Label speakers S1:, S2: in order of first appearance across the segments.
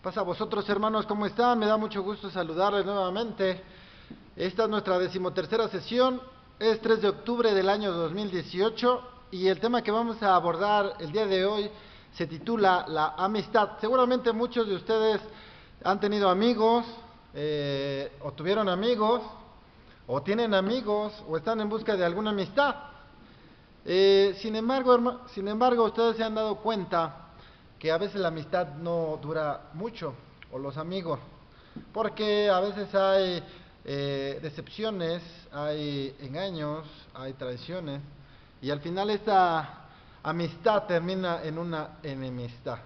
S1: Pasa a vosotros, hermanos, ¿cómo están? Me da mucho gusto saludarles nuevamente. Esta es nuestra 13ª sesión, es 3 de octubre del año 2018 y el tema que vamos a abordar el día de hoy se titula la amistad. Seguramente muchos de ustedes han tenido amigos, o tuvieron amigos, o tienen amigos, o están en busca de alguna amistad. Sin embargo, ustedes se han dado cuenta que a veces la amistad no dura mucho, o los amigos, porque a veces hay decepciones, hay engaños, hay traiciones, y al final esta amistad termina en una enemistad.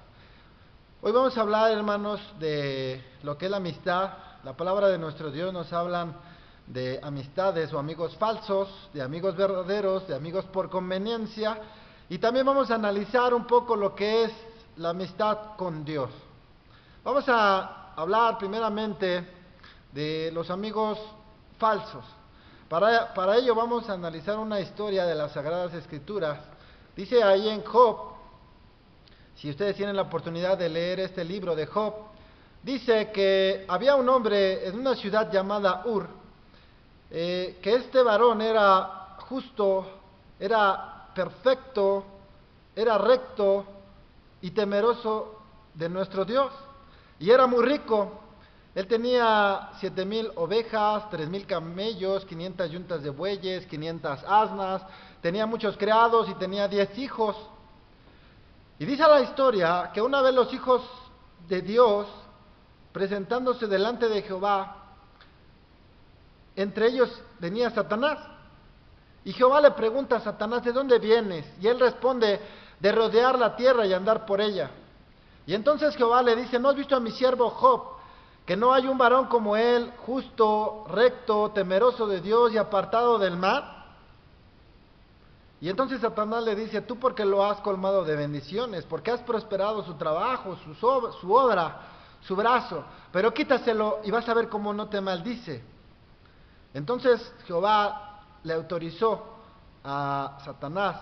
S1: Hoy vamos a hablar, hermanos, de lo que es la amistad. La palabra de nuestro Dios nos habla de amistades o amigos falsos, de amigos verdaderos, de amigos por conveniencia, y también vamos a analizar un poco lo que es la amistad con Dios. Vamos a hablar primeramente de los amigos falsos. Para ello vamos a analizar una historia de las Sagradas Escrituras. Dice ahí en Job, si ustedes tienen la oportunidad de leer este libro de Job, dice que había un hombre en una ciudad llamada Ur, que este varón era justo, era perfecto, era recto y temeroso de nuestro Dios, y era muy rico. Él tenía 7,000 ovejas, 3,000 camellos, 500 yuntas de bueyes, 500 asnas, tenía muchos criados y tenía 10 hijos. Y dice la historia que una vez los hijos de Dios, presentándose delante de Jehová, entre ellos venía Satanás. Y Jehová le pregunta a Satanás, ¿de dónde vienes? Y él responde, de rodear la tierra y andar por ella. Y entonces Jehová le dice, ¿no has visto a mi siervo Job? Que no hay un varón como él, justo, recto, temeroso de Dios y apartado del mal. Y entonces Satanás le dice, tú porque lo has colmado de bendiciones, porque has prosperado su trabajo, su obra, su brazo, pero quítaselo y vas a ver cómo no te maldice. Entonces Jehová le autorizó a Satanás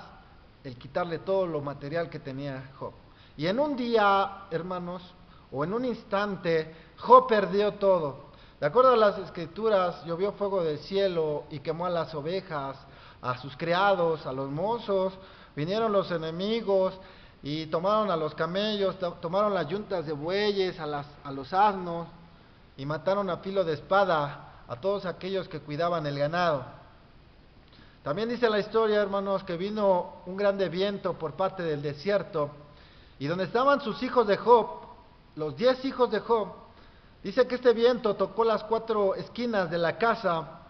S1: el quitarle todo lo material que tenía Job. Y en un día, hermanos, o en un instante, Job perdió todo. De acuerdo a las Escrituras, llovió fuego del cielo y quemó a las ovejas, a sus criados, a los mozos. Vinieron los enemigos y tomaron a los camellos, tomaron las yuntas de bueyes, a los asnos, y mataron a filo de espada a todos aquellos que cuidaban el ganado. También dice la historia, hermanos, que vino un grande viento por parte del desierto, y donde estaban sus hijos de Job, los 10 hijos de Job, dice que este viento tocó las 4 esquinas de la casa,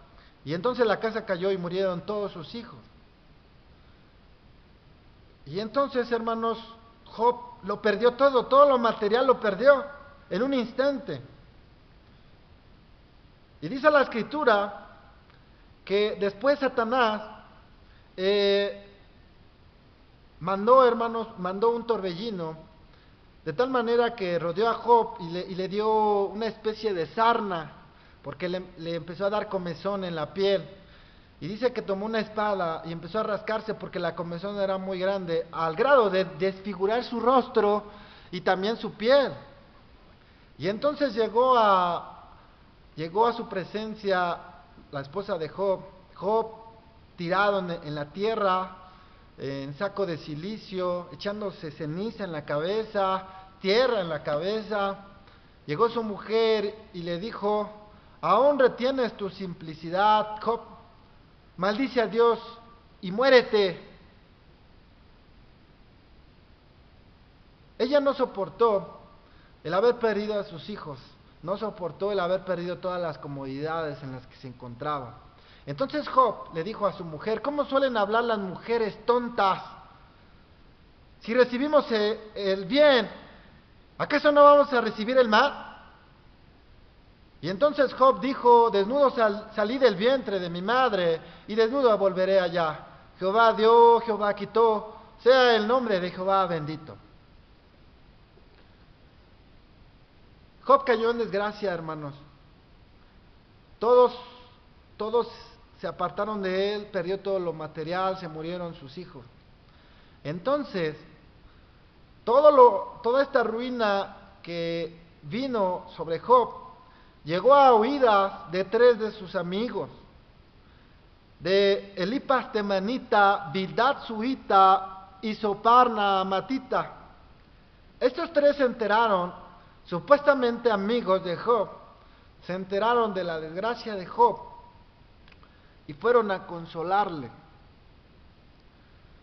S1: y entonces la casa cayó y murieron todos sus hijos. Y entonces, hermanos, Job lo perdió todo lo material lo perdió en un instante. Y dice la Escritura que después Satanás mandó un torbellino, de tal manera que rodeó a Job y le dio una especie de sarna, porque le empezó a dar comezón en la piel. Y dice que tomó una espada y empezó a rascarse porque la comezón era muy grande, al grado de desfigurar su rostro y también su piel. Y entonces llegó a su presencia la esposa de Job, tirado en la tierra, en saco de silicio, echándose ceniza en la cabeza, tierra en la cabeza. Llegó su mujer y le dijo, ¿aún retienes tu simplicidad, Job? Maldice a Dios y muérete. Ella no soportó el haber perdido a sus hijos, no soportó el haber perdido todas las comodidades en las que se encontraba. Entonces Job le dijo a su mujer, ¿cómo suelen hablar las mujeres tontas? Si recibimos el bien, ¿acaso no vamos a recibir el mal? Y entonces Job dijo, desnudo salí del vientre de mi madre, y desnudo volveré allá. Jehová dio, Jehová quitó, sea el nombre de Jehová bendito. Job cayó en desgracia, hermanos. Todos se apartaron de él, perdió todo lo material, se murieron sus hijos. Entonces, toda esta ruina que vino sobre Job llegó a oídas de 3 de sus amigos, de Elifaz temanita, Bildad suita y Zophar naamatita. Estos 3 se enteraron, supuestamente amigos de Job, se enteraron de la desgracia de Job y fueron a consolarle,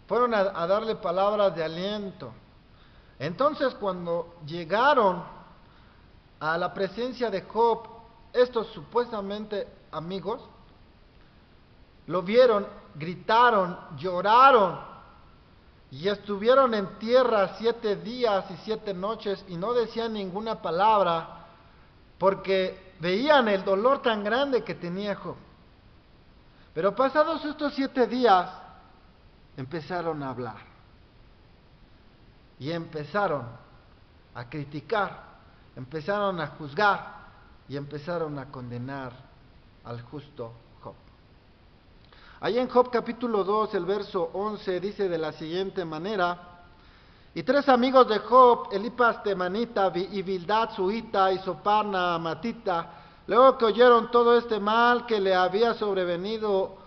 S1: fueron a darle palabras de aliento. Entonces, cuando llegaron a la presencia de Job, estos supuestamente amigos lo vieron, gritaron, lloraron y estuvieron en tierra 7 días y 7 noches y no decían ninguna palabra porque veían el dolor tan grande que tenía Job. Pero pasados estos 7 días empezaron a hablar y empezaron a criticar, empezaron a juzgar y empezaron a condenar al justo Job. Ahí en Job capítulo 2, el verso 11 dice de la siguiente manera: y 3 amigos de Job, Elifaz temanita y Bildad suita y Zophar naamatita, luego que oyeron todo este mal que le había sobrevenido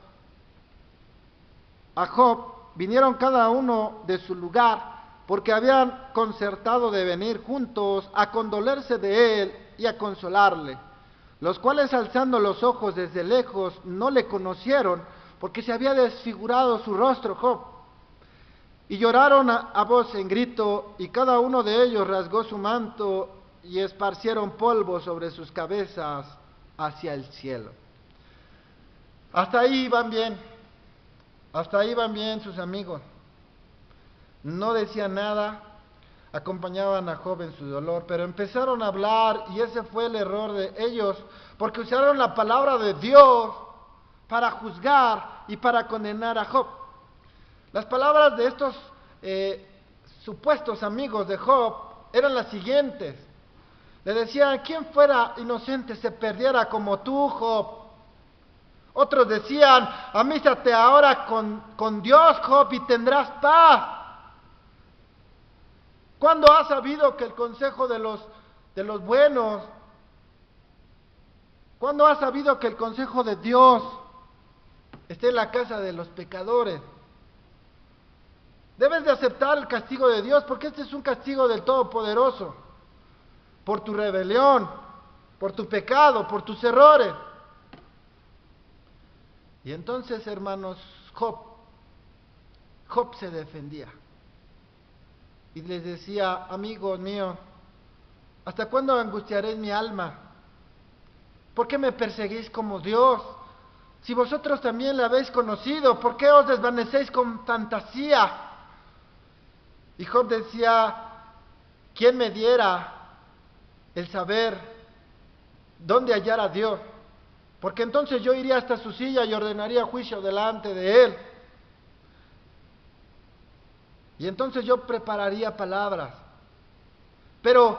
S1: a Job, vinieron cada uno de su lugar, porque habían concertado de venir juntos a condolerse de él y a consolarle, los cuales alzando los ojos desde lejos no le conocieron, porque se había desfigurado su rostro Job, y lloraron a voz en grito, y cada uno de ellos rasgó su manto y esparcieron polvo sobre sus cabezas hacia el cielo. Hasta ahí iban bien, hasta ahí van bien sus amigos. No decían nada, acompañaban a Job en su dolor, pero empezaron a hablar y ese fue el error de ellos, porque usaron la palabra de Dios para juzgar y para condenar a Job. Las palabras de estos supuestos amigos de Job eran las siguientes. Le decían: quien fuera inocente se perdiera como tú, Job. Otros decían: amístate ahora con Dios, Job, y tendrás paz. ¿Cuándo has sabido que el consejo de los buenos? ¿Cuándo has sabido que el consejo de Dios está en la casa de los pecadores? Debes de aceptar el castigo de Dios, porque este es un castigo del Todopoderoso, por tu rebelión, por tu pecado, por tus errores. Y entonces, hermanos, Job se defendía y les decía: amigos míos, ¿hasta cuándo angustiaréis mi alma? ¿Por qué me perseguís como Dios? Si vosotros también le habéis conocido, ¿por qué os desvanecéis con fantasía? Y Job decía: ¿quién me diera el saber dónde hallar a Dios? Porque entonces yo iría hasta su silla y ordenaría juicio delante de él. Y entonces yo prepararía palabras. Pero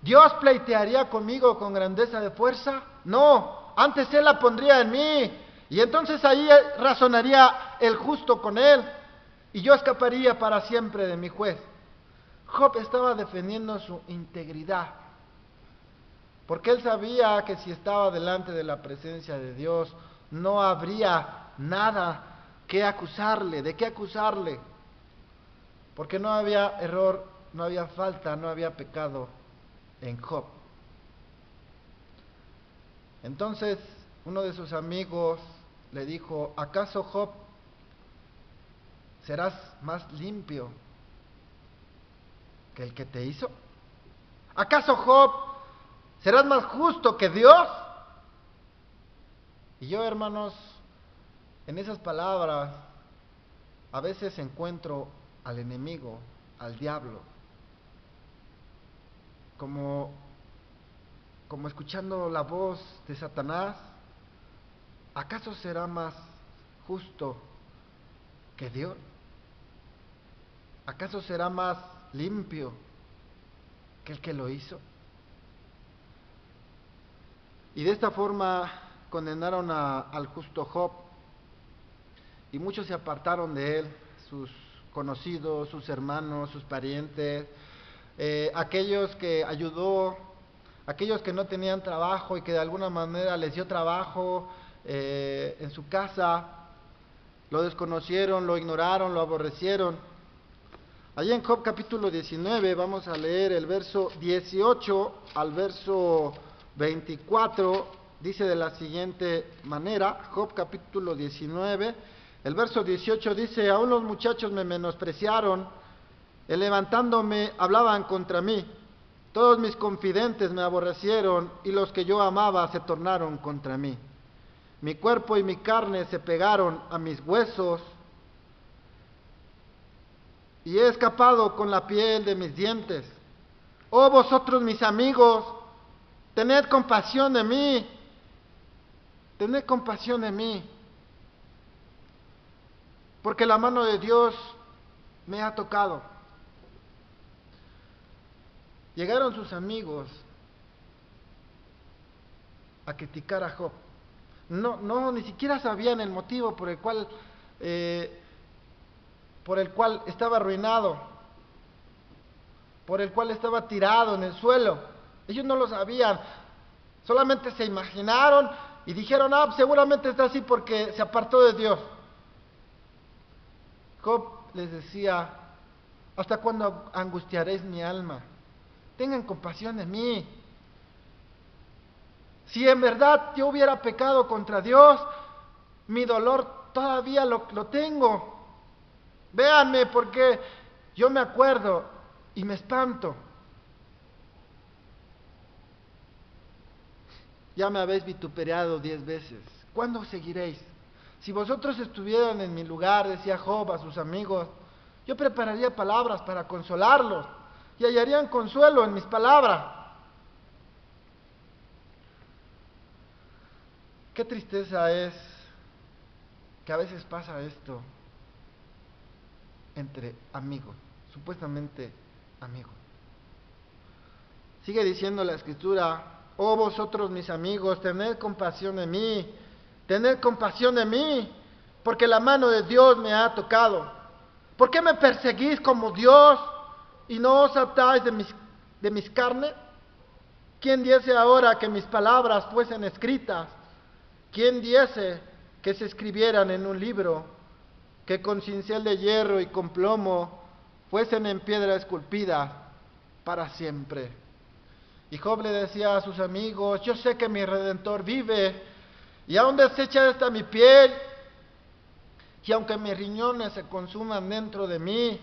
S1: ¿Dios pleitearía conmigo con grandeza de fuerza? No, antes Él la pondría en mí. Y entonces ahí razonaría el justo con Él. Y yo escaparía para siempre de mi juez. Job estaba defendiendo su integridad. Porque él sabía que si estaba delante de la presencia de Dios, no habría nada que acusarle, de qué acusarle. Porque no había error, no había falta, no había pecado en Job. Entonces, uno de sus amigos le dijo: ¿acaso, Job, serás más limpio que el que te hizo? ¿Acaso, Job, serás más justo que Dios? Y yo, hermanos, en esas palabras a veces encuentro al enemigo, al diablo, como escuchando la voz de Satanás. ¿Acaso será más justo que Dios? ¿Acaso será más limpio que el que lo hizo? Y de esta forma condenaron al justo Job, y muchos se apartaron de él, sus conocidos, sus hermanos, sus parientes, aquellos que ayudó aquellos que no tenían trabajo y que de alguna manera les dio trabajo en su casa, lo desconocieron, lo ignoraron, lo aborrecieron. Allí en Job capítulo 19 vamos a leer el verso 18 al verso 24, dice de la siguiente manera, Job capítulo 19, el verso 18 dice: aún los muchachos me menospreciaron, levantándome hablaban contra mí, todos mis confidentes me aborrecieron y los que yo amaba se tornaron contra mí. Mi cuerpo y mi carne se pegaron a mis huesos y he escapado con la piel de mis dientes. Oh vosotros mis amigos, tened compasión de mí, tened compasión de mí, porque la mano de Dios me ha tocado. Llegaron sus amigos a criticar a Job. No, ni siquiera sabían el motivo por el cual estaba arruinado, por el cual estaba tirado en el suelo. Ellos no lo sabían, solamente se imaginaron y dijeron: seguramente está así porque se apartó de Dios. Job les decía: ¿hasta cuándo angustiaréis mi alma? Tengan compasión de mí. Si en verdad yo hubiera pecado contra Dios, mi dolor todavía lo tengo. Véanme, porque yo me acuerdo y me espanto. Ya me habéis vituperiado 10 veces. ¿Cuándo seguiréis? Si vosotros estuvieran en mi lugar, decía Job a sus amigos, yo prepararía palabras para consolarlos y hallarían consuelo en mis palabras. Qué tristeza es que a veces pasa esto entre amigos, supuestamente amigos. Sigue diciendo la Escritura: oh vosotros mis amigos, tened compasión de mí, tened compasión de mí, porque la mano de Dios me ha tocado. ¿Por qué me perseguís como Dios y no os atáis de mis carnes? ¿Quién diese ahora que mis palabras fuesen escritas? ¿Quién diese que se escribieran en un libro, que con cincel de hierro y con plomo fuesen en piedra esculpida para siempre? Y Job le decía a sus amigos: yo sé que mi Redentor vive, y aún deshecha está mi piel, y aunque mis riñones se consuman dentro de mí,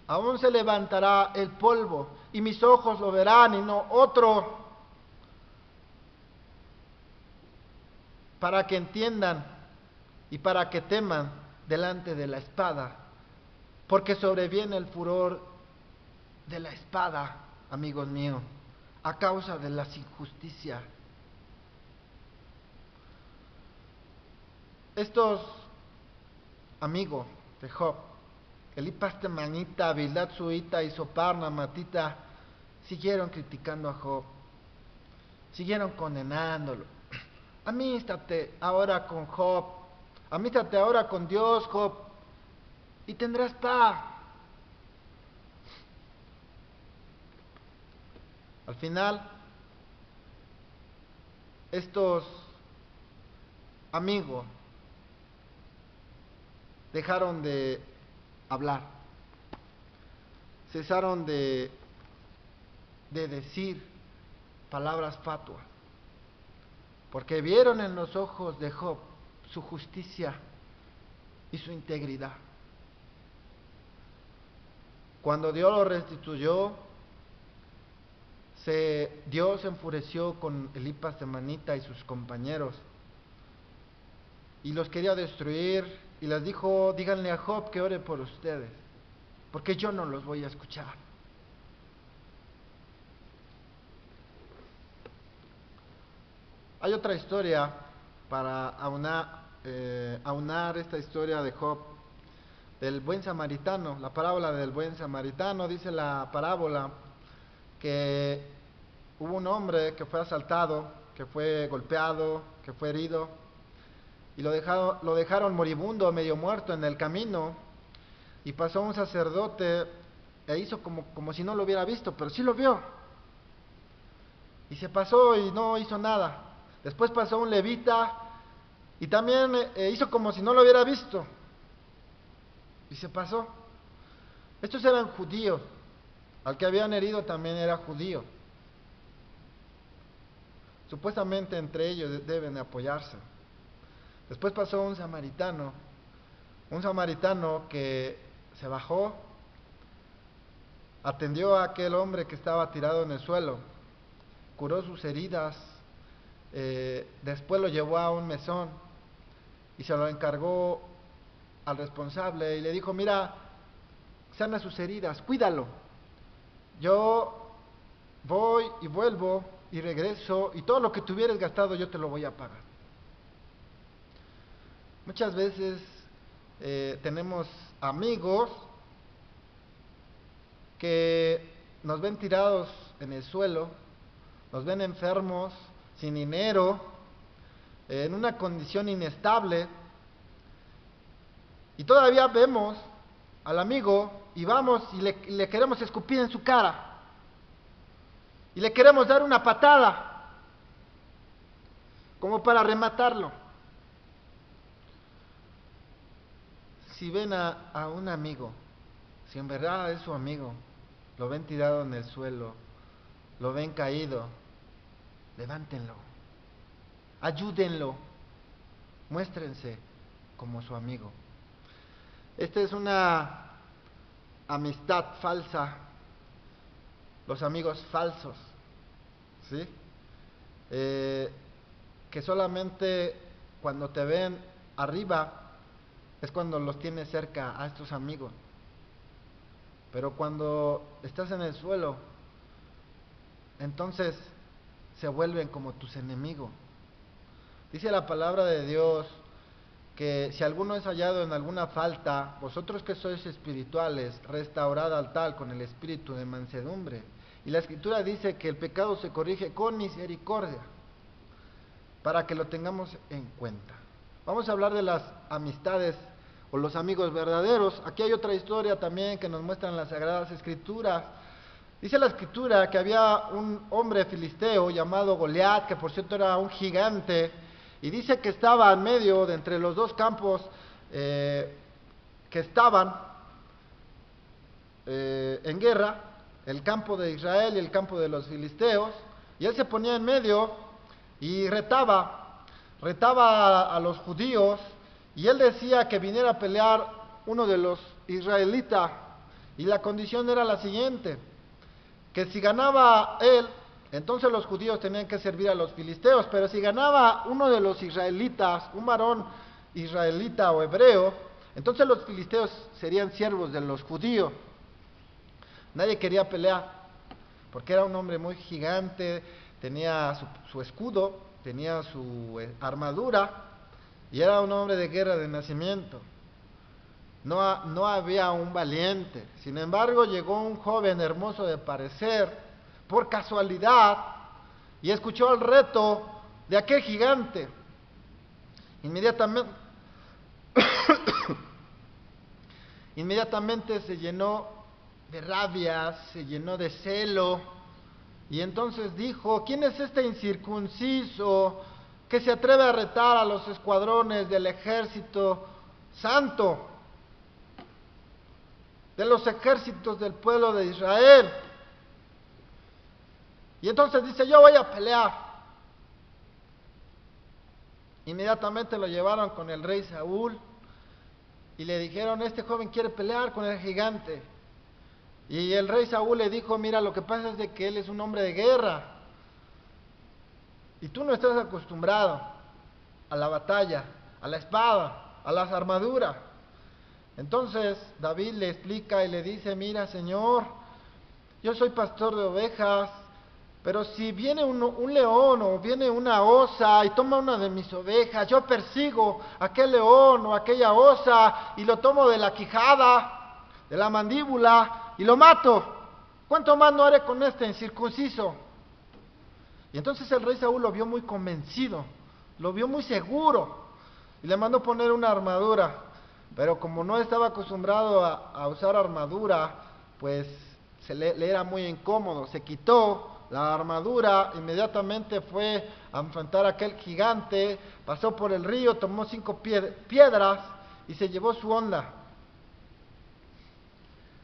S1: aún se levantará el polvo, y mis ojos lo verán y no otro, para que entiendan y para que teman delante de la espada, porque sobreviene el furor de la espada, amigos míos, a causa de las injusticias. Estos amigos de Job, Elifaz temanita, Bildad suita y Sopar namatita, siguieron criticando a Job, siguieron condenándolo. Amístate ahora con Job, amístate ahora con Dios, Job, y tendrás paz. Al final, estos amigos dejaron de hablar, cesaron de decir palabras fatuas, porque vieron en los ojos de Job su justicia y su integridad. Cuando Dios lo restituyó, Dios se enfureció con Elifaz temanita y sus compañeros y los quería destruir, y les dijo: díganle a Job que ore por ustedes, porque yo no los voy a escuchar. Hay otra historia para aunar esta historia de Job, del buen samaritano, la parábola del buen samaritano. Dice la parábola que hubo un hombre que fue asaltado, que fue golpeado, que fue herido, y lo dejaron moribundo, medio muerto en el camino, y pasó un sacerdote e hizo como si no lo hubiera visto, pero sí lo vio. y se pasó y no hizo nada. Después pasó un levita y también hizo como si no lo hubiera visto y se pasó. Estos eran judíos, al que habían herido también era judío. Supuestamente entre ellos deben de apoyarse. Después pasó un samaritano que se bajó, atendió a aquel hombre que estaba tirado en el suelo, curó sus heridas, después lo llevó a un mesón y se lo encargó al responsable y le dijo: mira, sana sus heridas, cuídalo, yo voy y vuelvo y regreso y todo lo que tuvieras gastado yo te lo voy a pagar. Muchas veces tenemos amigos que nos ven tirados en el suelo, nos ven enfermos, sin dinero, en una condición inestable, y todavía vemos al amigo y vamos y le queremos escupir en su cara y le queremos dar una patada como para rematarlo. Si ven a un amigo, si en verdad es su amigo, lo ven tirado en el suelo, lo ven caído, levántenlo, ayúdenlo, muéstrense como su amigo. Esta es una amistad falsa, los amigos falsos, ¿sí? Que solamente cuando te ven arriba es cuando los tienes cerca a estos amigos, pero cuando estás en el suelo, entonces se vuelven como tus enemigos. Dice la palabra de Dios que si alguno es hallado en alguna falta, vosotros que sois espirituales, restaurad al tal con el espíritu de mansedumbre. Y la Escritura dice que el pecado se corrige con misericordia, para que lo tengamos en cuenta. Vamos a hablar de las amistades o los amigos verdaderos. Aquí hay otra historia también que nos muestran las Sagradas Escrituras. Dice la Escritura que había un hombre filisteo llamado Goliat, que por cierto era un gigante, y dice que estaba en medio de entre los dos campos que estaban en guerra, el campo de Israel y el campo de los filisteos, y él se ponía en medio y retaba a los judíos, y él decía que viniera a pelear uno de los israelitas, y la condición era la siguiente: que si ganaba él, entonces los judíos tenían que servir a los filisteos, pero si ganaba uno de los israelitas, un varón israelita o hebreo, entonces los filisteos serían siervos de los judíos. Nadie quería pelear, porque era un hombre muy gigante, tenía su escudo, tenía su armadura, y era un hombre de guerra de nacimiento. No había un valiente. Sin embargo, llegó un joven hermoso de parecer, por casualidad, y escuchó el reto de aquel gigante. Inmediatamente se llenó de rabia, se llenó de celo, y entonces dijo: ¿quién es este incircunciso que se atreve a retar a los escuadrones del ejército santo, de los ejércitos del pueblo de Israel? Y entonces dice: yo voy a pelear. Inmediatamente lo llevaron con el rey Saúl y le dijeron: este joven quiere pelear con el gigante. Y el rey Saúl le dijo: mira, lo que pasa es de que él es un hombre de guerra y tú no estás acostumbrado a la batalla, a la espada, a las armaduras. Entonces David le explica y le dice: mira, señor, yo soy pastor de ovejas, pero si viene un león o viene una osa y toma una de mis ovejas, yo persigo a aquel león o aquella osa y lo tomo de la quijada, de la mandíbula y lo mato. ¿Cuánto más no haré con este incircunciso? Y entonces el rey Saúl lo vio muy convencido, lo vio muy seguro y le mandó poner una armadura. Pero como no estaba acostumbrado a usar armadura, pues le era muy incómodo. Se quitó la armadura, inmediatamente fue a enfrentar a aquel gigante, pasó por el río, tomó 5 piedras y se llevó su onda.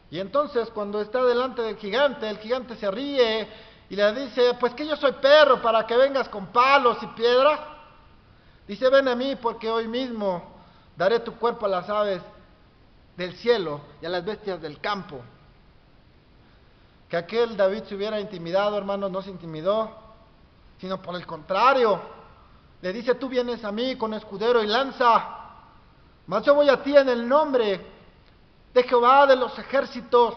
S1: Y entonces cuando está delante del gigante, el gigante se ríe y le dice, pues que yo soy perro para que vengas con palos y piedras. Dice, ven a mí porque hoy mismo daré tu cuerpo a las aves del cielo y a las bestias del campo. Que aquel David se hubiera intimidado, hermanos, no se intimidó, sino por el contrario, le dice, tú vienes a mí con escudero y lanza, mas yo voy a ti en el nombre de Jehová de los ejércitos,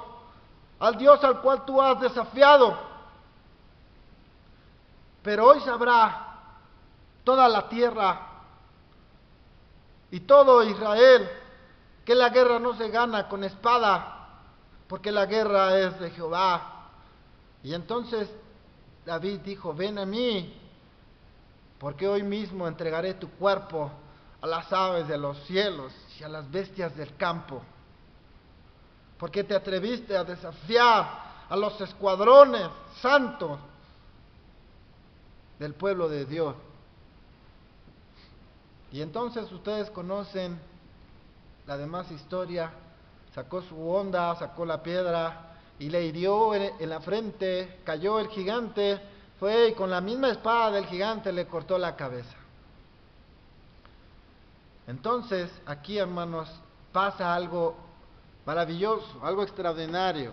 S1: al Dios al cual tú has desafiado. Pero hoy sabrá toda la tierra y todo Israel que la guerra no se gana con espada, porque la guerra es de Jehová. Y entonces David dijo, ven a mí, porque hoy mismo entregaré tu cuerpo a las aves de los cielos y a las bestias del campo. Porque te atreviste a desafiar a los escuadrones santos del pueblo de Dios. Y entonces ustedes conocen la demás historia. Sacó su onda, sacó la piedra y le hirió en la frente, cayó el gigante, fue y con la misma espada del gigante le cortó la cabeza. Entonces, aquí, hermanos, pasa algo maravilloso, algo extraordinario.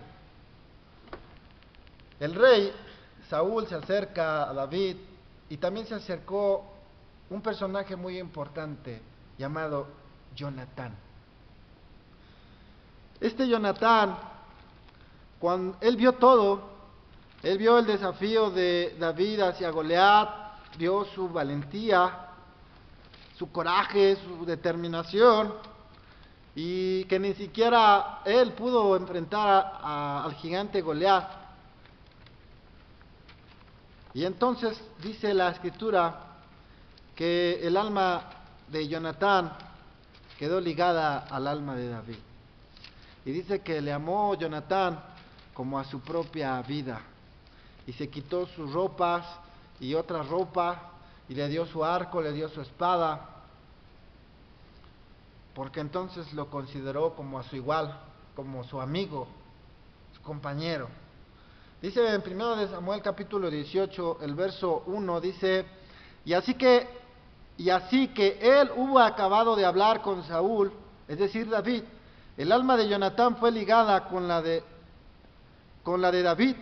S1: El rey Saúl se acerca a David y también se acercó un personaje muy importante llamado Jonatán. Este Jonatán, cuando él vio todo, él vio el desafío de David hacia Goliat, vio su valentía, su coraje, su determinación, y que ni siquiera él pudo enfrentar al gigante Goliat. Y entonces dice la escritura que el alma de Jonatán quedó ligada al alma de David. Y dice que le amó Jonatán como a su propia vida. Y se quitó sus ropas y otra ropa, y le dio su arco, le dio su espada, porque entonces lo consideró como a su igual, como su amigo, su compañero. Dice en 1 Samuel capítulo 18, el verso 1, dice, y así que él hubo acabado de hablar con Saúl, es decir, David, el alma de Jonatán fue ligada con la de David,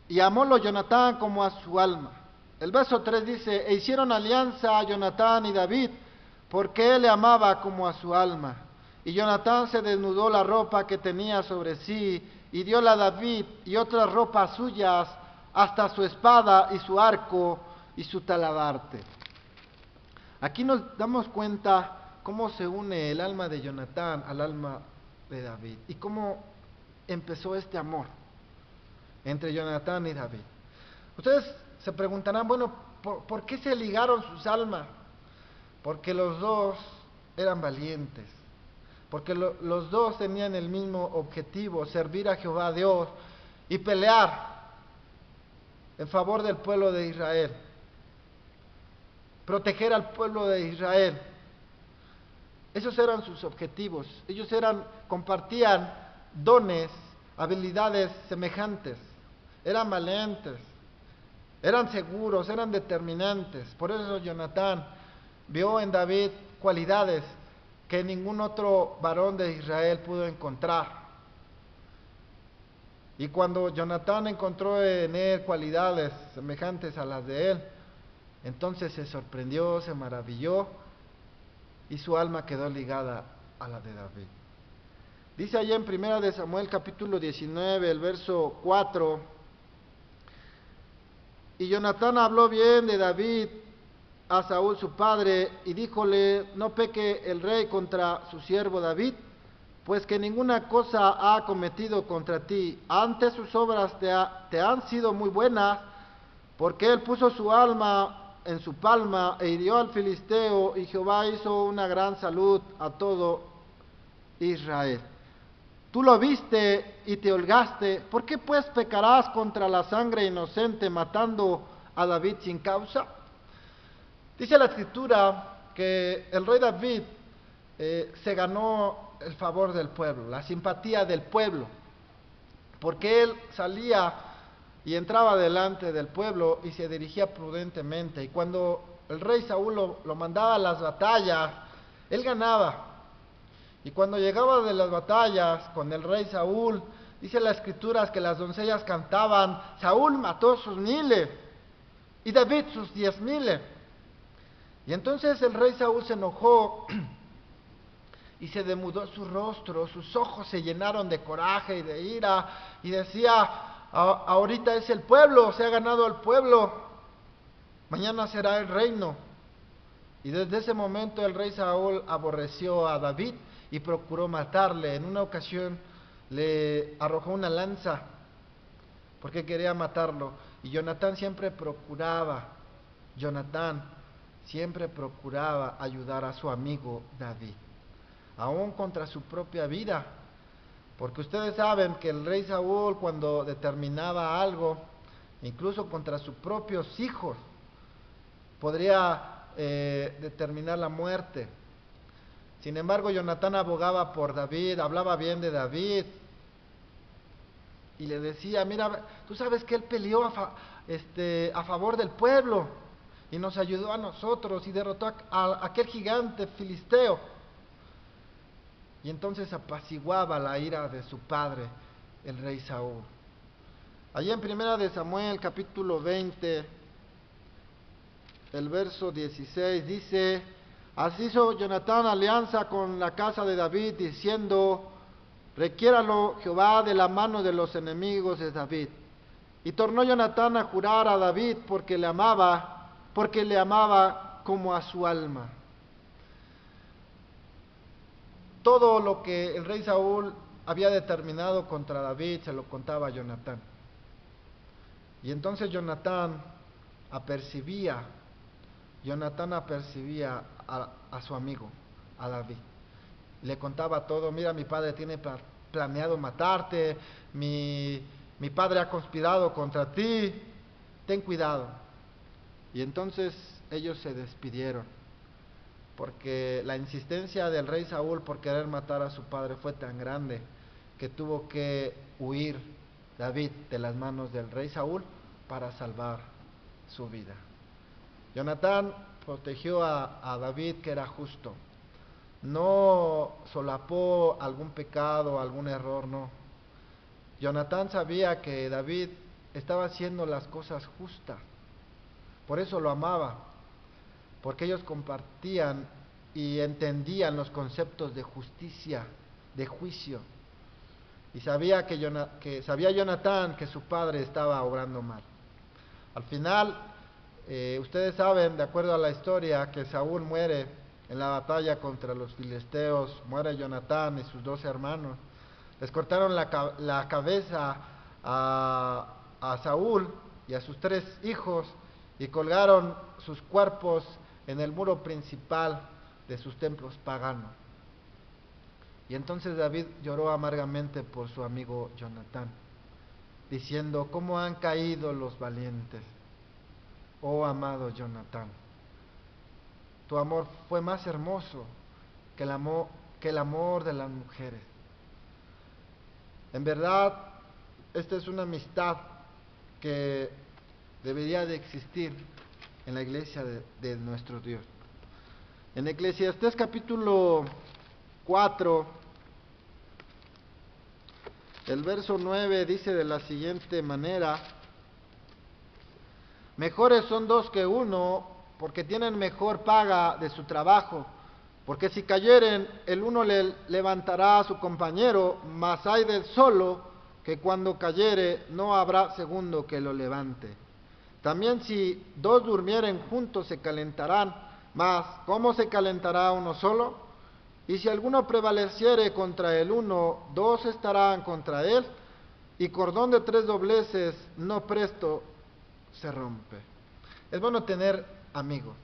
S1: y amólo Jonatán como a su alma. El verso 3 dice, e hicieron alianza a Jonatán y David, porque él le amaba como a su alma. Y Jonatán se desnudó la ropa que tenía sobre sí, y dióla a David y otras ropas suyas, hasta su espada y su arco y su talabarte. Aquí nos damos cuenta cómo se une el alma de Jonatán al alma de David y cómo empezó este amor entre Jonatán y David. Ustedes se preguntarán, bueno, ¿por qué se ligaron sus almas? Porque los dos eran valientes, porque los dos tenían el mismo objetivo, servir a Jehová Dios y pelear en favor del pueblo de Israel, proteger al pueblo de Israel. Esos eran sus objetivos. Ellos compartían dones, habilidades semejantes, eran valientes, eran seguros, eran determinantes. Por eso Jonatán vio en David cualidades que ningún otro varón de Israel pudo encontrar. Y cuando Jonatán encontró en él cualidades semejantes a las de él, entonces se sorprendió, se maravilló, y su alma quedó ligada a la de David. Dice allá en 1 Samuel capítulo 19, el verso 4, y Jonatán habló bien de David a Saúl su padre, y díjole, no peque el rey contra su siervo David, pues que ninguna cosa ha cometido contra ti. Antes sus obras te han sido muy buenas, porque él puso su alma en su palma e hirió al filisteo, y Jehová hizo una gran salud a todo Israel. Tú lo viste y te holgaste. ¿Por qué pues pecarás contra la sangre inocente matando a David sin causa? Dice la Escritura que el rey David se ganó el favor del pueblo, la simpatía del pueblo, porque él salía y entraba delante del pueblo y se dirigía prudentemente. Y cuando el rey Saúl lo mandaba a las batallas, él ganaba. Y cuando llegaba de las batallas con el rey Saúl, dice la Escritura que las doncellas cantaban: Saúl mató sus 1000 y David sus 10,000. Y entonces el rey Saúl se enojó y se demudó su rostro, sus ojos se llenaron de coraje y de ira, y decía: ahorita es el pueblo, se ha ganado el pueblo, mañana será el reino. Y desde ese momento el rey Saúl aborreció a David y procuró matarle. En una ocasión le arrojó una lanza porque quería matarlo, y Jonatán siempre procuraba ayudar a su amigo David, aún contra su propia vida, porque ustedes saben que el rey Saúl, cuando determinaba algo, incluso contra sus propios hijos, podría determinar la muerte. Sin embargo, Jonatán abogaba por David, hablaba bien de David, y le decía: mira, tú sabes que él peleó a favor del pueblo, y nos ayudó a nosotros, y derrotó a aquel gigante filisteo. Y entonces apaciguaba la ira de su padre, el rey Saúl. Allí en 1 de Samuel, capítulo 20, el verso 16, dice: así hizo Jonatán alianza con la casa de David, diciendo: requiéralo Jehová de la mano de los enemigos de David. Y tornó Jonatán a jurar a David porque le amaba como a su alma. Todo lo que el rey Saúl había determinado contra David se lo contaba a Jonatán. Y entonces Jonatán apercibía a su amigo, a David. Le contaba todo: mira, mi padre tiene planeado matarte, mi padre ha conspirado contra ti, ten cuidado. Y entonces ellos se despidieron, porque la insistencia del rey Saúl por querer matar a su padre fue tan grande que tuvo que huir David de las manos del rey Saúl para salvar su vida. Jonatán protegió a David, que era justo. No solapó algún pecado, algún error, no. Jonatán sabía que David estaba haciendo las cosas justas, por eso lo amaba, porque ellos compartían y entendían los conceptos de justicia, de juicio. Y sabía Jonatán que su padre estaba obrando mal. Al final, ustedes saben, de acuerdo a la historia, que Saúl muere en la batalla contra los filisteos. Muere Jonatán y sus 2 hermanos. Les cortaron la cabeza a Saúl y a sus 3 hijos, y colgaron sus cuerpos en el muro principal de sus templos paganos. Y entonces David lloró amargamente por su amigo Jonatán, diciendo: ¿cómo han caído los valientes, oh amado Jonatán? Tu amor fue más hermoso que el amor de las mujeres. En verdad, esta es una amistad que debería de existir en la iglesia de nuestro Dios. En Eclesiastés capítulo 4, el verso 9 dice de la siguiente manera: mejores son 2 que 1, porque tienen mejor paga de su trabajo. Porque si cayeren, el uno le levantará a su compañero, mas hay del solo, que cuando cayere no habrá segundo que lo levante. También si 2 durmieren juntos se calentarán, mas ¿cómo se calentará uno solo? Y si alguno prevaleciere contra el uno, 2 estarán contra él, y cordón de 3 dobleces no presto se rompe. Es bueno tener amigos,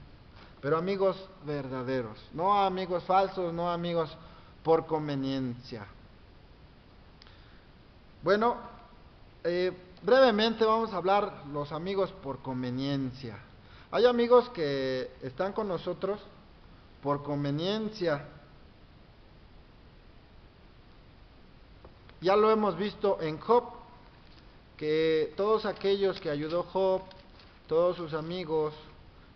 S1: pero amigos verdaderos, no amigos falsos, no amigos por conveniencia. Bueno, brevemente vamos a hablar los amigos por conveniencia. Hay amigos que están con nosotros por conveniencia. Ya lo hemos visto en Job, que todos aquellos que ayudó Job, todos sus amigos,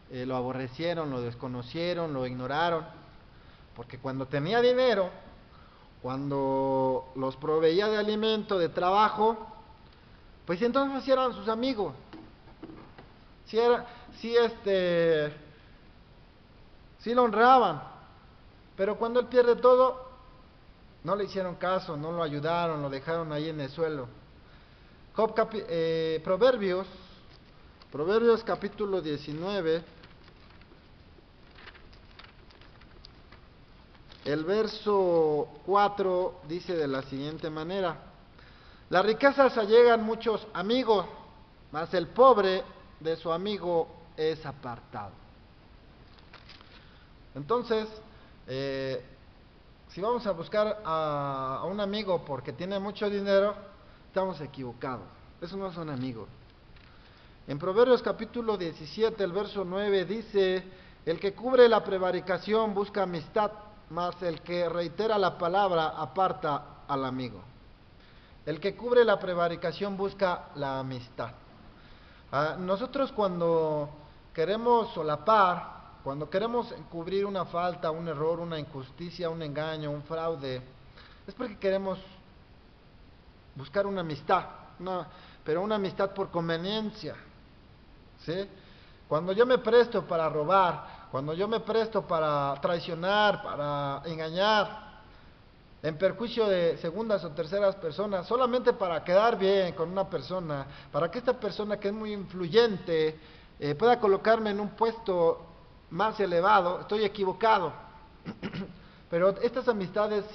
S1: lo aborrecieron, lo desconocieron, lo ignoraron, porque cuando tenía dinero, cuando los proveía de alimento, de trabajo, pues entonces sí eran sus amigos, sí, sí lo honraban, pero cuando él pierde todo, no le hicieron caso, no lo ayudaron, lo dejaron ahí en el suelo. Proverbios capítulo 19, el verso 4 dice de la siguiente manera: las riquezas allegan muchos amigos, mas el pobre de su amigo es apartado. Entonces, si vamos a buscar a un amigo porque tiene mucho dinero, estamos equivocados. Esos no son amigos. En Proverbios capítulo 17, el verso 9 dice: el que cubre la prevaricación busca amistad, mas el que reitera la palabra aparta al amigo. El que cubre la prevaricación busca la amistad. Nosotros cuando queremos solapar, cuando queremos encubrir una falta, un error, una injusticia, un engaño, un fraude, es porque queremos buscar una amistad, pero una amistad por conveniencia, ¿sí? Cuando yo me presto para robar, cuando yo me presto para traicionar, para engañar, en perjuicio de segundas o terceras personas, solamente para quedar bien con una persona, para que esta persona que es muy influyente pueda colocarme en un puesto más elevado, estoy equivocado. Pero estas amistades